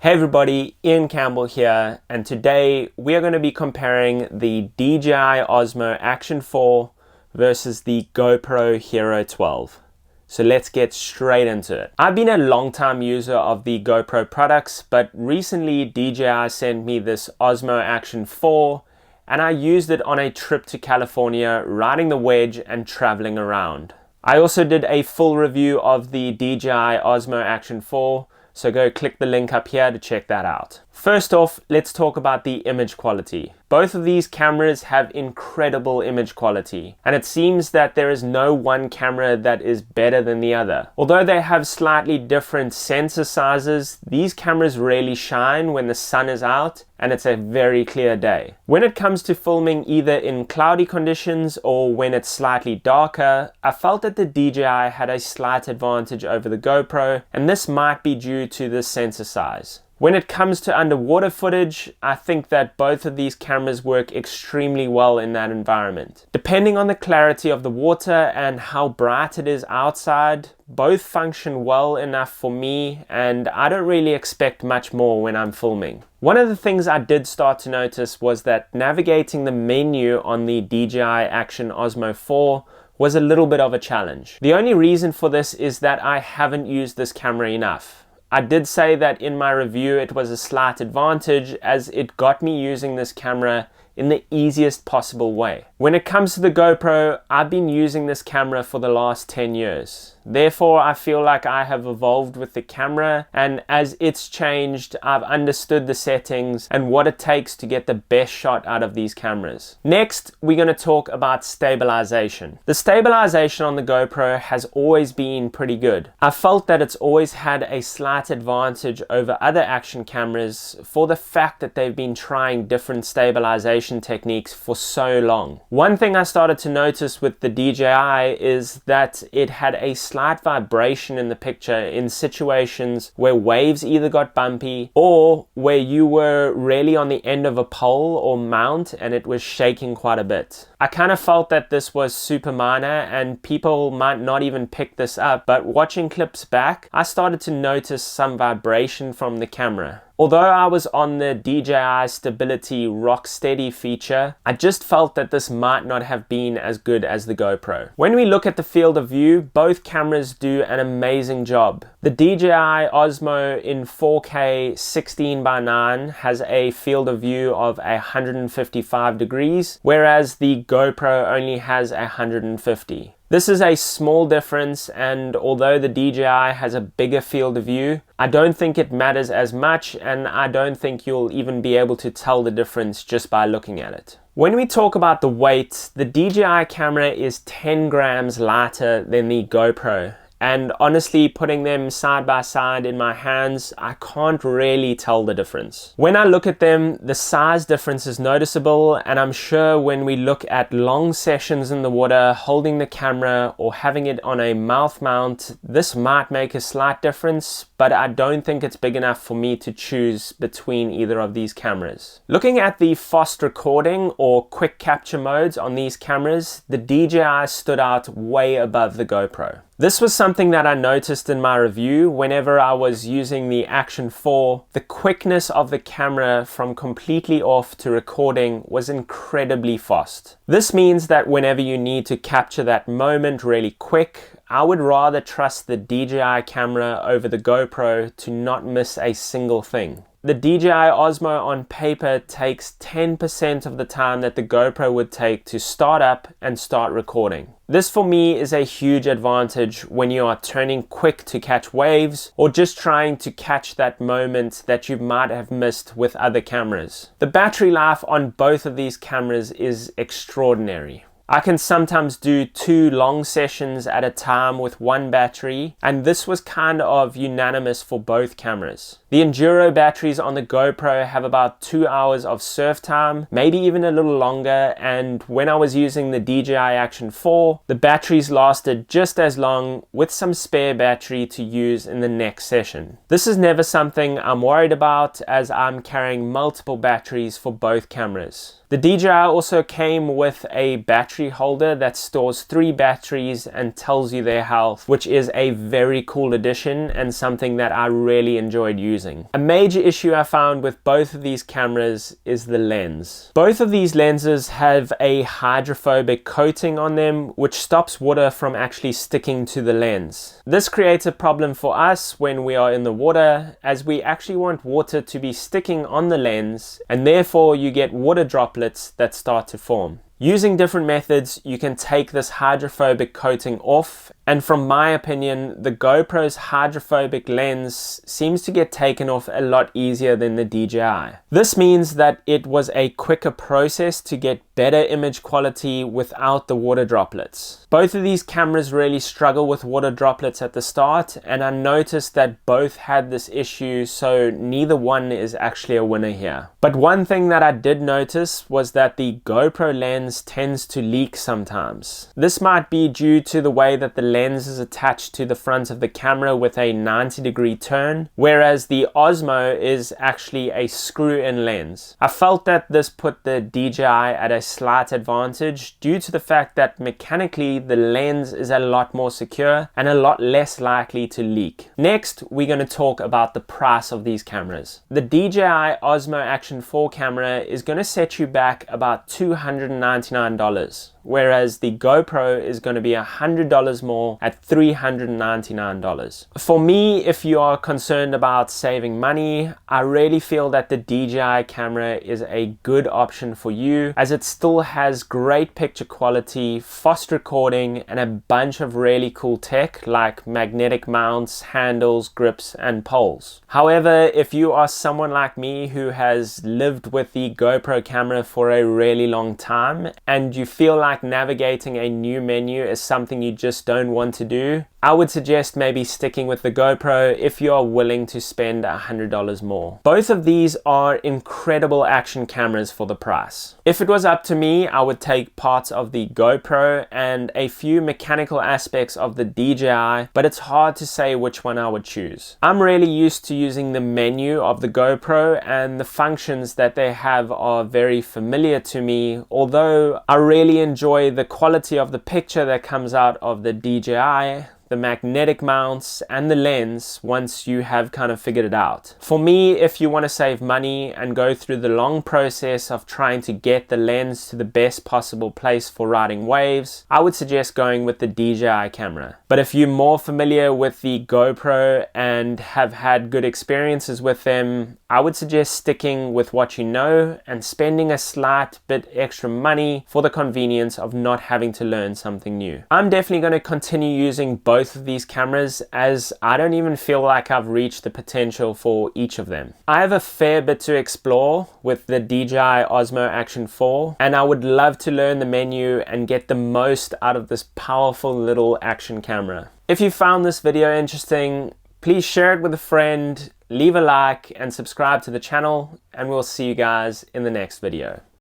Hey everybody, Ian Campbell here, and today we are going to be comparing the DJI Osmo Action 4 versus the GoPro Hero 12. So let's get straight into it. I've been a long-time user of the GoPro products, but recently DJI sent me this Osmo Action 4 and I used it on a trip to California, riding the wedge and traveling around. I also did a full review of the DJI Osmo Action 4, so go click the link up here to check that out. First off, let's talk about the image quality. Both of these cameras have incredible image quality, and it seems that there is no one camera that is better than the other. Although they have slightly different sensor sizes, these cameras really shine when the sun is out and it's a very clear day. When it comes to filming either in cloudy conditions or when it's slightly darker, I felt that the DJI had a slight advantage over the GoPro, and this might be due to the sensor size. When it comes to underwater footage, I think that both of these cameras work extremely well in that environment. Depending on the clarity of the water and how bright it is outside, both function well enough for me, and I don't really expect much more when I'm filming. One of the things I did start to notice was that navigating the menu on the DJI Action Osmo 4 was a little bit of a challenge. The only reason for this is that I haven't used this camera enough. I did say that in my review it was a slight advantage as it got me using this camera in the easiest possible way. When it comes to the GoPro, I've been using this camera for the last 10 years. Therefore, I feel like I have evolved with the camera, and as it's changed, I've understood the settings and what it takes to get the best shot out of these cameras. Next, we're going to talk about stabilization. The stabilization on the GoPro has always been pretty good. I felt that it's always had a slight advantage over other action cameras for the fact that they've been trying different stabilization techniques for so long. One thing I started to notice with the DJI is that it had a slight vibration in the picture in situations where waves either got bumpy or where you were really on the end of a pole or mount and it was shaking quite a bit. I kind of felt that this was super minor and people might not even pick this up, but watching clips back, I started to notice some vibration from the camera. Although I was on the DJI Stability Rock Steady feature, I just felt that this might not have been as good as the GoPro. When we look at the field of view, both cameras do an amazing job. The DJI Osmo in 4K 16:9 has a field of view of 155 degrees, whereas the GoPro only has 150. This is a small difference, and although the DJI has a bigger field of view, I don't think it matters as much, and I don't think you'll even be able to tell the difference just by looking at it. When we talk about the weight, the DJI camera is 10 grams lighter than the GoPro. And honestly, putting them side by side in my hands, I can't really tell the difference. When I look at them, the size difference is noticeable, and I'm sure when we look at long sessions in the water, holding the camera or having it on a mouth mount, this might make a slight difference, but I don't think it's big enough for me to choose between either of these cameras. Looking at the fast recording or quick capture modes on these cameras, the DJI stood out way above the GoPro. This was something that I noticed in my review whenever I was using the Action 4. The quickness of the camera from completely off to recording was incredibly fast. This means that whenever you need to capture that moment really quick, I would rather trust the DJI camera over the GoPro to not miss a single thing. The DJI Osmo on paper takes 10% of the time that the GoPro would take to start up and start recording. This for me is a huge advantage when you are turning quick to catch waves or just trying to catch that moment that you might have missed with other cameras. The battery life on both of these cameras is extraordinary. I can sometimes do 2 long sessions at a time with one battery, and this was kind of unanimous for both cameras. The Enduro batteries on the GoPro have about 2 hours of surf time, maybe even a little longer, and when I was using the DJI Action 4, the batteries lasted just as long with some spare battery to use in the next session. This is never something I'm worried about as I'm carrying multiple batteries for both cameras. The DJI also came with a battery holder that stores 3 batteries and tells you their health, which is a very cool addition and something that I really enjoyed using. A major issue I found with both of these cameras is the lens. Both of these lenses have a hydrophobic coating on them, which stops water from actually sticking to the lens. This creates a problem for us when we are in the water, as we actually want water to be sticking on the lens, and therefore you get water droplets that start to form. Using different methods, you can take this hydrophobic coating off, and from my opinion, the GoPro's hydrophobic lens seems to get taken off a lot easier than the DJI. This means that it was a quicker process to get better image quality without the water droplets. Both of these cameras really struggle with water droplets at the start, and I noticed that both had this issue, so neither one is actually a winner here. But one thing that I did notice was that the GoPro lens tends to leak sometimes. This might be due to the way that the lens is attached to the front of the camera with a 90-degree turn, whereas the Osmo is actually a screw-in lens. I felt that this put the DJI at a slight advantage due to the fact that mechanically the lens is a lot more secure and a lot less likely to leak. Next, we're going to talk about the price of these cameras. The DJI Osmo Action 4 camera is going to set you back about $299. Whereas the GoPro is going to be $100 more at $399. For me, if you are concerned about saving money, I really feel that the DJI camera is a good option for you, as it still has great picture quality, fast recording, and a bunch of really cool tech like magnetic mounts, handles, grips, and poles. However, if you are someone like me who has lived with the GoPro camera for a really long time and you feel like navigating a new menu is something you just don't want to do, I would suggest maybe sticking with the GoPro if you are willing to spend $100 more. Both of these are incredible action cameras for the price. If it was up to me, I would take parts of the GoPro and a few mechanical aspects of the DJI, but it's hard to say which one I would choose. I'm really used to using the menu of the GoPro, and the functions that they have are very familiar to me, although I really enjoy the quality of the picture that comes out of the DJI, the magnetic mounts, and the lens once you have kind of figured it out. For me, if you want to save money and go through the long process of trying to get the lens to the best possible place for riding waves, I would suggest going with the DJI camera. But if you're more familiar with the GoPro and have had good experiences with them, I would suggest sticking with what you know and spending a slight bit extra money for the convenience of not having to learn something new. I'm definitely going to continue using both of these cameras, as I don't even feel like I've reached the potential for each of them. I have a fair bit to explore with the DJI Osmo Action 4, and I would love to learn the menu and get the most out of this powerful little action camera. If you found this video interesting, please share it with a friend, leave a like, and subscribe to the channel, and we'll see you guys in the next video.